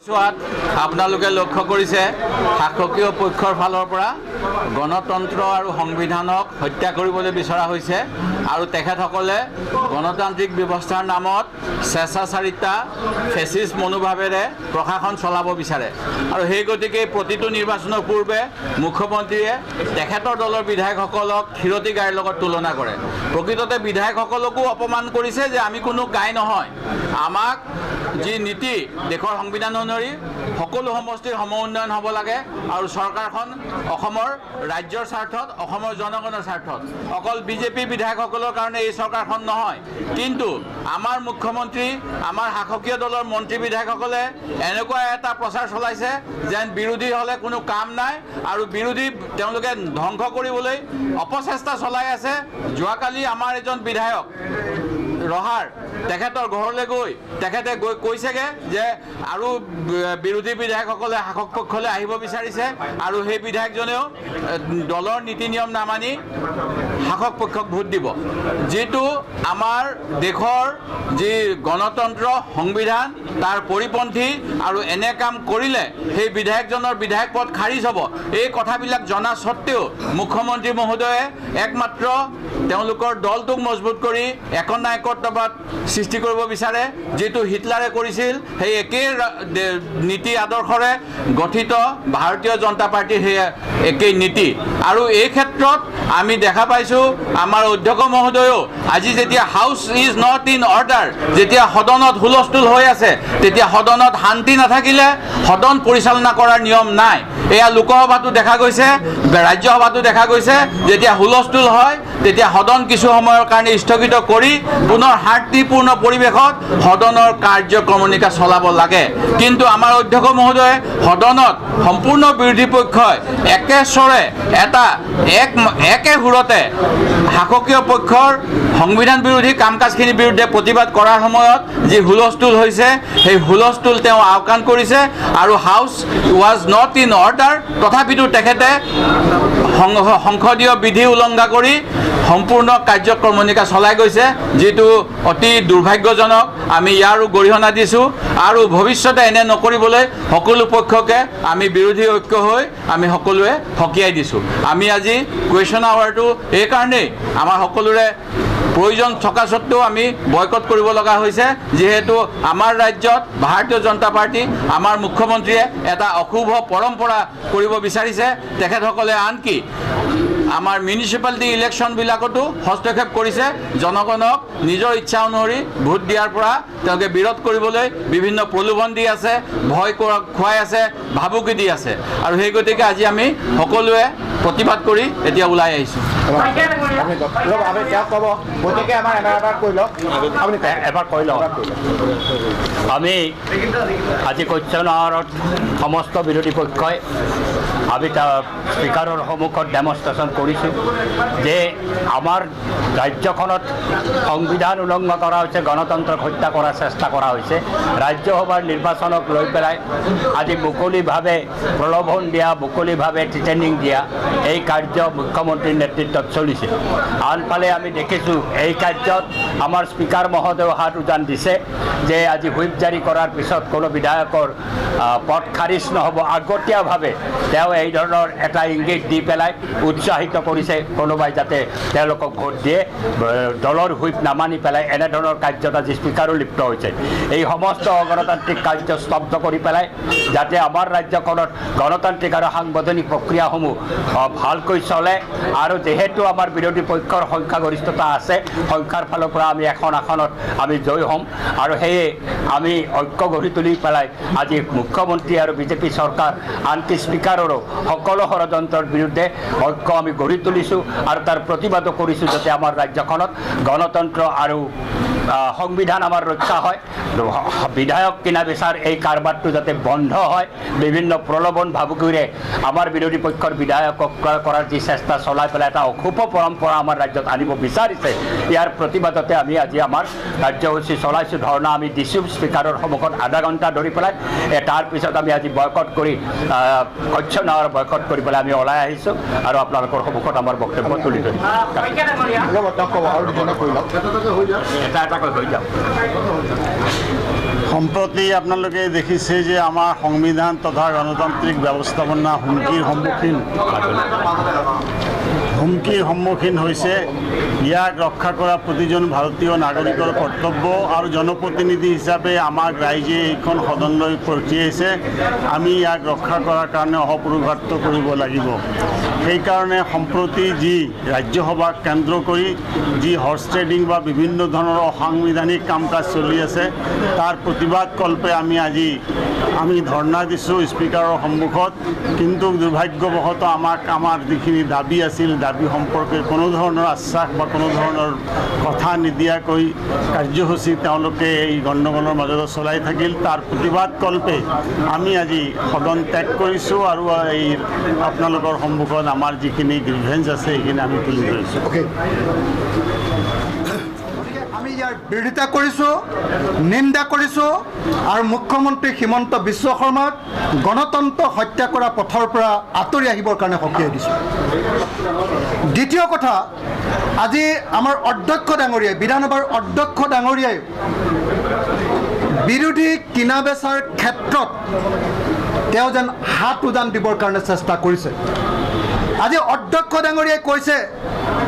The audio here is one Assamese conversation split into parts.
আপোনালোকে লক্ষ্য কৰিছে শাসকীয় পক্ষৰ ফালৰ পৰা গণতন্ত্ৰ আৰু সংবিধানক হত্যা কৰিবলৈ বিচৰা হৈছে আৰু তেখেতসকলে গণতান্ত্ৰিক ব্যৱস্থাৰ নামত স্বেচ্ছাচাৰিতা ফেচিষ্ট মনোভাৱেৰে প্ৰশাসন চলাব বিচাৰে আৰু সেই গতিকে প্ৰতিটো নিৰ্বাচনৰ পূৰ্বে মুখ্যমন্ত্ৰীয়ে তেখেতৰ দলৰ বিধায়কসকলক ক্ষীৰতী গাইৰ লগত তুলনা কৰে প্ৰকৃততে বিধায়কসকলকো অপমান কৰিছে যে আমি কোনো গাই নহয় আমাক যি নীতি দেশৰ সংবিধান অনুসৰি সকলো সমষ্টিৰ সম উন্নয়ন হ'ব লাগে আৰু চৰকাৰখন অসমৰ ৰাজ্যৰ স্বাৰ্থত অসমৰ জনগণৰ স্বাৰ্থত অকল বিজেপি বিধায়কসকলৰ কাৰণে এই চৰকাৰখন নহয় কিন্তু আমাৰ মুখ্যমন্ত্ৰী আমাৰ শাসকীয় দলৰ মন্ত্ৰী বিধায়কসকলে এনেকুৱা এটা প্ৰচাৰ চলাইছে যেন বিৰোধী হ'লে কোনো কাম নাই আৰু বিৰোধী তেওঁলোকে ধ্বংস কৰিবলৈ অপচেষ্টা চলাই আছে যোৱাকালি আমাৰ এজন বিধায়ক ৰহাৰ তেখেতৰ ঘৰলৈ গৈ তেখেতে কৈছেগে যে আৰু বিৰোধী বিধায়কসকলে শাসক পক্ষলৈ আহিব বিচাৰিছে আৰু সেই বিধায়কজনেও দলৰ নীতি নিয়ম নামানি শাসক পক্ষক ভোট দিব যিটো আমাৰ দেশৰ যি গণতন্ত্ৰ সংবিধান তাৰ পৰিপন্থী আৰু এনে কাম কৰিলে সেই বিধায়কজনৰ বিধায়ক পদ খাৰিজ হ'ব এই কথাবিলাক জনা সত্ত্বেও মুখ্যমন্ত্ৰী মহোদয়ে একমাত্ৰ তেওঁলোকৰ দলটোক মজবুত কৰি একনায়কত্ববাদ সৃষ্টি কৰিব বিচাৰে যেটো হিটলাৰে কৰিছিল সেই একেই নীতি আদৰ্শৰে গঠিত ভাৰতীয় জনতা পাৰ্টিৰ সেই একেই নীতি আৰু এই ক্ষেত্ৰত আমি দেখা পাইছো আমাৰ অধ্যক্ষ মহোদয়ও আজি যেতিয়া হাউস ইজ নট ইন অৰ্ডাৰ যেতিয়া সদনত হুলস্থুল হৈ আছে তেতিয়া সদনত শান্তি নাথাকিলে সদন পৰিচালনা কৰাৰ নিয়ম নাই এয়া লোকসভাটো দেখা গৈছে ৰাজ্যসভাটো দেখা গৈছে যেতিয়া হুলস্থুল হয় তেতিয়া সদন কিছু সময়ৰ কাৰণে স্থগিত কৰি পুনৰ শান্তিপূৰ্ণ পৰিৱেশত সদনৰ কাৰ্যক্ৰমণিকা চলাব লাগে কিন্তু আমাৰ অধ্যক্ষ মহোদয়ে সদনত সম্পূৰ্ণ বিৰোধী পক্ষই একেস্বৰে এটা একে সুৰতে শাসকীয় পক্ষৰ সংবিধান বিৰোধী কাম কাজখিনিৰ বিৰুদ্ধে প্ৰতিবাদ কৰাৰ সময়ত যি হুলস্থুল হৈছে সেই হুলস্থুল তেওঁ আওকাণ কৰিছে আৰু হাউস ৱাজ নট ইন অৰ্ডাৰ তথাপিতো তেখেতে সংসদীয় বিধি উলংঘা কৰি সম্পূৰ্ণ কাৰ্যক্ৰমণিকা চলাই গৈছে যেটো অতি দুৰ্ভাগ্যজনক আমি ইয়াৰো গৰিহণা দিছোঁ আৰু ভৱিষ্যতে এনে নকৰিবলৈ সকলো পক্ষকে আমি বিৰোধী ঐক্য হৈ আমি সকলোৱে হকিয়াই দিছোঁ আমি আজি কুৱেশ্যন আৱাৰটো এই কাৰণেই আমাৰ সকলোৰে প্ৰয়োজন থকা সত্ত্বেও আমি বয়কট কৰিব লগা হৈছে যেহেতু আমাৰ ৰাজ্যত ভাৰতীয় জনতা পাৰ্টি আমাৰ মুখ্যমন্ত্ৰীয়ে এটা অশুভ পৰম্পৰা কৰিব বিচাৰিছে তেখেতসকলে আনকি আমাৰ মিউনিচিপালিটি ইলেকশ্যনবিলাকতো হস্তক্ষেপ কৰিছে জনগণক নিজৰ ইচ্ছা অনুসৰি ভোট দিয়াৰ পৰা তেওঁলোকে বিৰোধ কৰিবলৈ বিভিন্ন প্ৰলোভন দি আছে ভয় খুৱাই আছে ভাবুকি দি আছে আৰু সেই গতিকে আজি আমি সকলোৱে প্ৰতিবাদ কৰি এতিয়া ওলাই আহিছোঁ আমি আজি কুৱেশ্যন আৱাৰত সমস্ত বিৰোধী পক্ষই আমি স্পীকাৰৰ সন্মুখত ডেমনষ্ট্ৰেশ্যন কৰিছোঁ যে আমাৰ ৰাজ্যখনত সংবিধান উলংঘন কৰা হৈছে গণতন্ত্ৰক হত্যা কৰাৰ চেষ্টা কৰা হৈছে ৰাজ্যসভাৰ নিৰ্বাচনক লৈ পেলাই আজি মুকলিভাৱে প্ৰলোভন দিয়া মুকলিভাৱে থ্ৰেটেনিং দিয়া এই কাৰ্য মুখ্যমন্ত্ৰীৰ নেতৃত্বত চলিছে আনফালে আমি দেখিছোঁ এই কাৰ্যত আমাৰ স্পীকাৰ মহোদয়েও হাত উজান দিছে যে আজি হুইপ জাৰি কৰাৰ পিছত কোনো বিধায়কৰ পদ খাৰিজ নহ'ব আগতীয়াভাৱে তেওঁ এই ধৰণৰ এটা ইংগিত দি পেলাই উৎসাহিত কৰিছে কোনোবাই যাতে তেওঁলোকক ভোট দিয়ে দলৰ হুইপ নামানি পেলাই এনেধৰণৰ কাৰ্যত আজি স্পীকাৰো লিপ্ত হৈছে এই সমস্ত অগণতান্ত্ৰিক কাৰ্য স্তব্ধ কৰি পেলাই যাতে আমাৰ ৰাজ্যখনত গণতান্ত্ৰিক আৰু সাংবিধানিক প্ৰক্ৰিয়াসমূহ ভালকৈ চলে আৰু যেহেতু আমাৰ বিৰোধী পক্ষৰ সংখ্যাগৰিষ্ঠতা আছে সংখ্যাৰ ফালৰ পৰা আমি এখন আসনত আমি জয় হ'ম আৰু সেয়ে আমি ঐক্য গঢ়ি তুলি পেলাই আজি মুখ্যমন্ত্ৰী আৰু বিজেপি চৰকাৰ আনকি স্পীকাৰৰো সকলো ষড়যন্ত্ৰৰ বিৰুদ্ধে ঐক্য আমি গঢ়ি তুলিছোঁ আৰু তাৰ প্ৰতিবাদো কৰিছোঁ যাতে আমাৰ ৰাজ্যখনত গণতন্ত্ৰ আৰু সংবিধান আমাৰ ৰক্ষা হয় বিধায়ক কিনা বিচাৰ এই কাৰবাৰটো যাতে বন্ধ হয় বিভিন্ন প্ৰলোভন ভাবুকিৰে আমাৰ বিৰোধী পক্ষৰ বিধায়কক ক্ৰয় কৰাৰ যি চেষ্টা চলাই পেলাই এটা অশুভ পৰম্পৰা আমাৰ ৰাজ্যত আনিব বিচাৰিছে ইয়াৰ প্ৰতিবাদতে আমি আজি আমাৰ কাৰ্যসূচী চলাইছোঁ ধৰ্ণা আমি দিছোঁ স্পীকাৰৰ সন্মুখত আধা ঘণ্টা ধৰি পেলাই তাৰপিছত আমি আজি বয়কট কৰি কুৱেশ্যন আৱাৰ বয়কট কৰি পেলাই আমি ওলাই আহিছোঁ আৰু আপোনালোকৰ সন্মুখত আমাৰ বক্তব্য তুলি ধৰিম এটা হৈ যাওক সম্প্ৰতি আপোনালোকে দেখিছে যে আমাৰ সংবিধান তথা গণতান্ত্ৰিক ব্যৱস্থাপনা হুমকিৰ সন্মুখীন হৈছে। ইয়াক ৰক্ষা কৰা প্ৰতিজন ভাৰতীয় নাগৰিকৰ কৰ্তব্য আৰু জনপ্ৰতিনিধি হিচাপে আমাক ৰাইজে এইখন সদনলৈ পঠিয়াইছে। আমি ইয়াক ৰক্ষা কৰাৰ কাৰণে অহোপুৰুষাৰ্থ কৰিব লাগিব। সেইকাৰণে সম্প্ৰতি যি ৰাজ্যসভাক কেন্দ্ৰ কৰি যি হৰ্চ ট্ৰেডিং বা বিভিন্ন ধৰণৰ অসাংবিধানিক কাম কাজ চলি আছে তাৰ প্ৰতিবাদ কল্পে আমি ধৰ্ণা দিছোঁ স্পীকাৰৰ সন্মুখত। কিন্তু দুৰ্ভাগ্যবশতঃ আমাৰ যিখিনি দাবী আছিল দাবী সম্পৰ্কে কোনো ধৰণৰ আশ্বাস বা কোনো ধৰণৰ কথা নিদিয়াকৈ কাৰ্যসূচী তেওঁলোকে এই গণ্ডগোলৰ মাজতে চলাই থাকিল। তাৰ প্ৰতিবাদ কল্পে আমি আজি সদন ত্যাগ কৰিছোঁ আৰু এই আপোনালোকৰ সন্মুখত আমাৰ যিখিনি গ্ৰিভেঞ্চ আছে সেইখিনি আমি তুলি ধৰিছোঁ। আমি ইয়াৰ বিৰোধিতা কৰিছোঁ, নিন্দা কৰিছোঁ আৰু মুখ্যমন্ত্ৰী হিমন্ত বিশ্ব শৰ্মাক গণতন্ত্ৰ হত্যা কৰা পথৰ পৰা আঁতৰি আহিবৰ কাৰণে সকীয়াই দিছোঁ। দ্বিতীয় কথা, আজি আমাৰ অধ্যক্ষ ডাঙৰীয়াই, বিধানসভাৰ অধ্যক্ষ ডাঙৰীয়াই বিৰোধী কিনা বেচাৰ ক্ষেত্ৰত তেওঁ যেন হাত উজান দিবৰ কাৰণে চেষ্টা কৰিছে। আজি অধ্যক্ষ ডাঙৰীয়াই কৈছে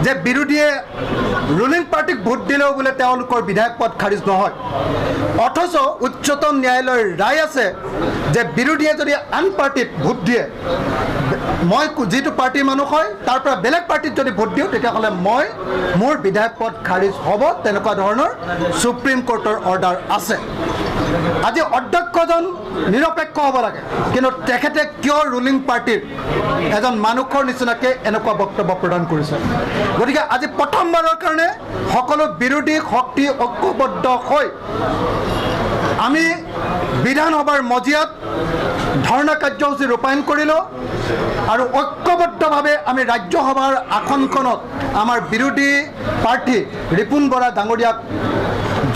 যে বিৰোধীয়ে ৰুলিং পাৰ্টিক ভোট দিলেও বোলে তেওঁলোকৰ বিধায়ক পদ খাৰিজ নহয়। অথচ উচ্চতম ন্যায়ালয়ৰ ৰায় আছে যে বিৰোধীয়ে যদি আন পাৰ্টিত ভোট দিয়ে, মই যিটো পাৰ্টিৰ মানুহ হয় তাৰ পৰা বেলেগ পাৰ্টিত যদি ভোট দিওঁ তেতিয়াহ'লে মোৰ বিধায়ক পদ খাৰিজ হ'ব। তেনেকুৱা ধৰণৰ সুপ্ৰিম কোৰ্টৰ অৰ্ডাৰ আছে। আজি অধ্যক্ষজন নিৰপেক্ষ হ'ব লাগে, কিন্তু তেখেতে কিয় ৰুলিং পাৰ্টিৰ এজন মানুহৰ নিচিনাকৈ এনেকুৱা বক্তব্য প্ৰদান কৰিছে? গতিকে আজি প্ৰথমবাৰৰ কাৰণে সকলো বিৰোধী শক্তি ঐক্যবদ্ধ হৈ আমি বিধানসভাৰ মজিয়াত ধৰ্ণা কাৰ্যসূচী ৰূপায়ণ কৰিলোঁ আৰু ঐক্যবদ্ধভাৱে আমি ৰাজ্যসভাৰ আসনখনত আমাৰ বিৰোধী প্ৰাৰ্থী ৰিপুণ বৰা ডাঙৰীয়াক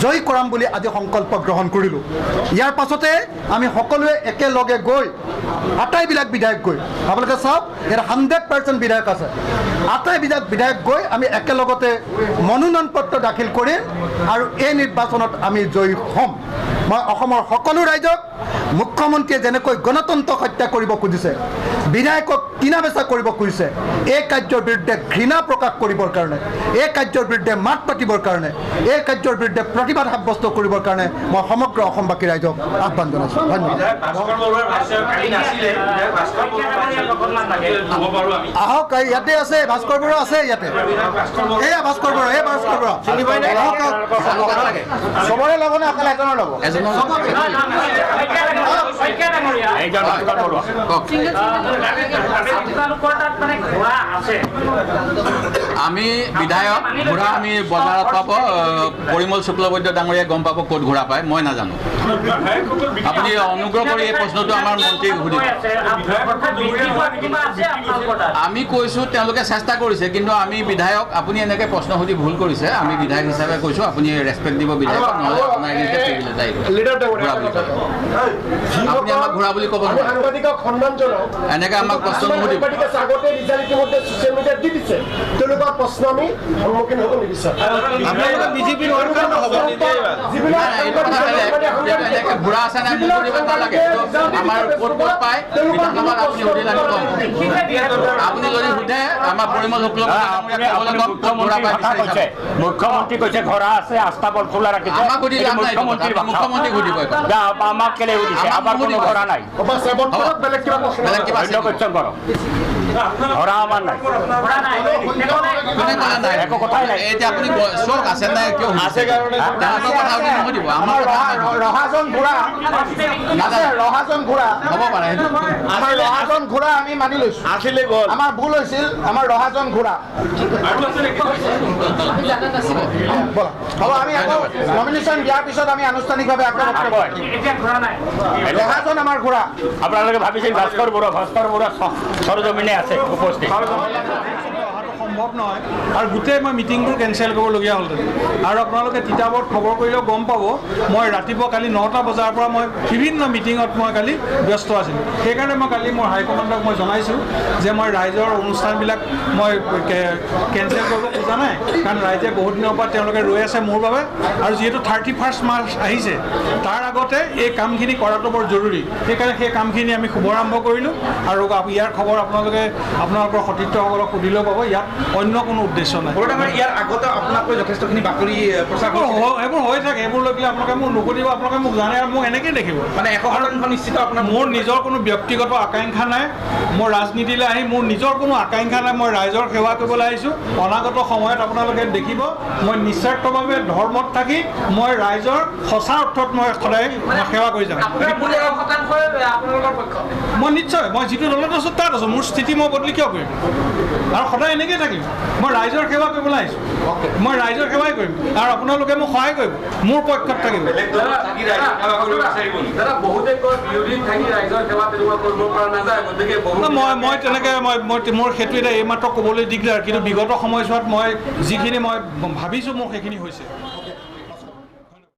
জয় কৰাম বুলি আজি সংকল্প গ্ৰহণ কৰিলোঁ। ইয়াৰ পাছতে আমি সকলোৱে একেলগে গৈ আটাইবিলাক বিধায়ক গৈ, আপোনালোকে চাওক ইয়াত 100% বিধায়ক আছে, আটাইবিলাক বিধায়ক গৈ আমি একেলগতে মনোনয়ন পত্ৰ দাখিল কৰিম আৰু এই নিৰ্বাচনত আমি জয়ী হ'ম। মই অসমৰ সকলো ৰাইজক মুখ্যমন্ত্ৰীয়ে যেনেকৈ গণতন্ত্ৰ হত্যা কৰিব খুজিছে, বিধায়কক কিনা বেচা কৰিব খুজিছে, এই কাৰ্যৰ বিৰুদ্ধে ঘৃণা প্ৰকাশ কৰিবৰ কাৰণে, এই কাৰ্যৰ বিৰুদ্ধে মাত পাতিবৰ কাৰণে, এই কাৰ্যৰ বিৰুদ্ধে প্ৰতিবাদ সাব্যস্ত কৰিবৰ কাৰণে মই সমগ্ৰ অসমবাসী ৰাইজক আহ্বান জনাইছোঁ। ধন্যবাদ। আহক, ইয়াতে আছে ভাস্কৰ বৰুৱা আছে, ইয়াতে এয়া ভাস্কৰ বৰুৱা, চবৰে ল'ব নে অকল এজনৰ ল'ব? আমি বিধায়ক ঘোঁৰা আমি বজাৰত পাব, পৰিমল শুক্লবৈদ্য ডাঙৰীয়াই গম পাব ক'ত ঘোঁৰা পায়, মই নাজানো। আপুনি অনুগ্ৰহ কৰি এই প্ৰশ্নটো আমাৰ মন্ত্ৰীক সুধিব। আমি কৈছোঁ তেওঁলোকে চেষ্টা কৰিছে, কিন্তু আমি বিধায়ক, আপুনি এনেকৈ প্ৰশ্ন সুধি ভুল কৰিছে। আমি বিধায়ক হিচাপে কৈছোঁ আপুনি ৰেচপেক্ট দিব বিধায়কক, নহ'লে আপোনাৰ আপুনি আমাক ঘোঁৰা বুলি ক'ব নোৱাৰে। এনেকৈ আমাক প্ৰশ্ন নুসুধিব। ঘোঁৰা আছে নাই মোক সুধিব নালাগে। আমাৰ ক'ত ক'ত পায় বিধানসভাত আপুনি সুধিলে আমি ক'ম। আপুনি যদি সোধে আমাৰ পৰিমল মুখ্যমন্ত্ৰী কৈছে ঘোঁৰা আছে, আস্থাবল খোলা ৰাখিছে। আমাক সুধি লাভ নাই, মুখ্যমন্ত্ৰীক সুধিব। আমাক কেলে সুধিছে? আমাৰ কোনো ঘোঁৰা নাই। বেলেগ কিবা কোৱেশ্যন কৰক। ঘোঁৰা আমাৰ নাই, একো কথাই নাই। এতিয়া আপুনি চোক আছে নাই কিয় আছে কাৰণে নুসুধিব। আমাৰ ৰহাজন ঘোঁৰা হ'ব পাৰে, আমাৰ ৰহাজন ঘোঁৰা আমি মানি লৈছোঁ। আছিলে গ'ল, আমাৰ ভুল হৈছিল। আমাৰ ৰহাজন ঘোঁৰা হ'ব। আমি আকৌ নমিনেশ্যন দিয়াৰ পিছত আমি আনুষ্ঠানিকভাৱে ৰহাজন আমাৰ ঘোঁৰা। আপোনালোকে ভাবিছিল ভাস্কৰ বৰুৱা সৰজমিনে আছে উপস্থিত। সম্ভৱ নহয় আৰু গোটেই মই মিটিংবোৰ কেঞ্চেল কৰিবলগীয়া হ'ল আৰু আপোনালোকে তিতাবৰত খবৰ কৰিলেও গম পাব মই ৰাতিপুৱা কালি 9টা বজাৰ পৰা মই বিভিন্ন মিটিঙত মই কালি ব্যস্ত আছিলোঁ সেইকাৰণে মই কালি মোৰ হাইকমাণ্ডক মই জনাইছোঁ যে মই ৰাইজৰ অনুষ্ঠানবিলাক মই কেঞ্চেল কৰিব খোজা নাই কাৰণ ৰাইজে বহুত দিনৰ পৰা তেওঁলোকে ৰৈ আছে মোৰ বাবে আৰু যিহেতু 31 মাৰ্চ আহিছে তাৰ আগতে এই কামখিনি কৰাটো বৰ জৰুৰী সেইকাৰণে সেই কামখিনি আমি শুভাৰম্ভ কৰিলোঁ আৰু ইয়াৰ খবৰ আপোনালোকে আপোনালোকৰ সতীৰ্থসকলক সুধিলেও পাব ইয়াত অন্য কোনো উদ্দেশ্য নাই ইয়াৰ আগতে আপোনালোকে যথেষ্টখিনি বাতৰি প্ৰচাৰ এইবোৰ হৈ থাকে এইবোৰ লৈ পেলাই আপোনালোকে মোক নুসুধিব আপোনালোকে মোক জানে আৰু মোক এনেকেই দেখিব মানে 100% নিশ্চিত আপোনাৰ মোৰ নিজৰ কোনো ব্যক্তিগত আকাংক্ষা নাই মোৰ ৰাজনীতিলৈ আহি মোৰ নিজৰ কোনো আকাংক্ষা নাই মই ৰাইজৰ সেৱা কৰিবলৈ আহিছোঁ অনাগত সময়ত আপোনালোকে দেখিব মই নিস্বাৰ্থভাৱে ধৰ্মত থাকি মই ৰাইজৰ সঁচা অৰ্থত মই সদায় সেৱা কৰি যাম মই নিশ্চয় মই যিটো দলত আছোঁ তাত আছোঁ মোৰ স্থিতি মই বদলি কিয় কৰিম আৰু সদায় এনেকৈ থাকিম মই ৰাইজৰ সেৱা কৰিবলৈ আহিছোঁ মই ৰাইজৰ সেৱাই কৰিম আৰু আপোনালোকে মোক সহায় কৰিব মোৰ পক্ষত থাকিব মই তেনেকৈ মোৰ সেইটো এটা এইমাত্ৰ ক'বলৈ দিগদাৰ কিন্তু বিগত সময়ছোৱাত মই যিখিনি মই ভাবিছোঁ মোৰ সেইখিনি হৈছে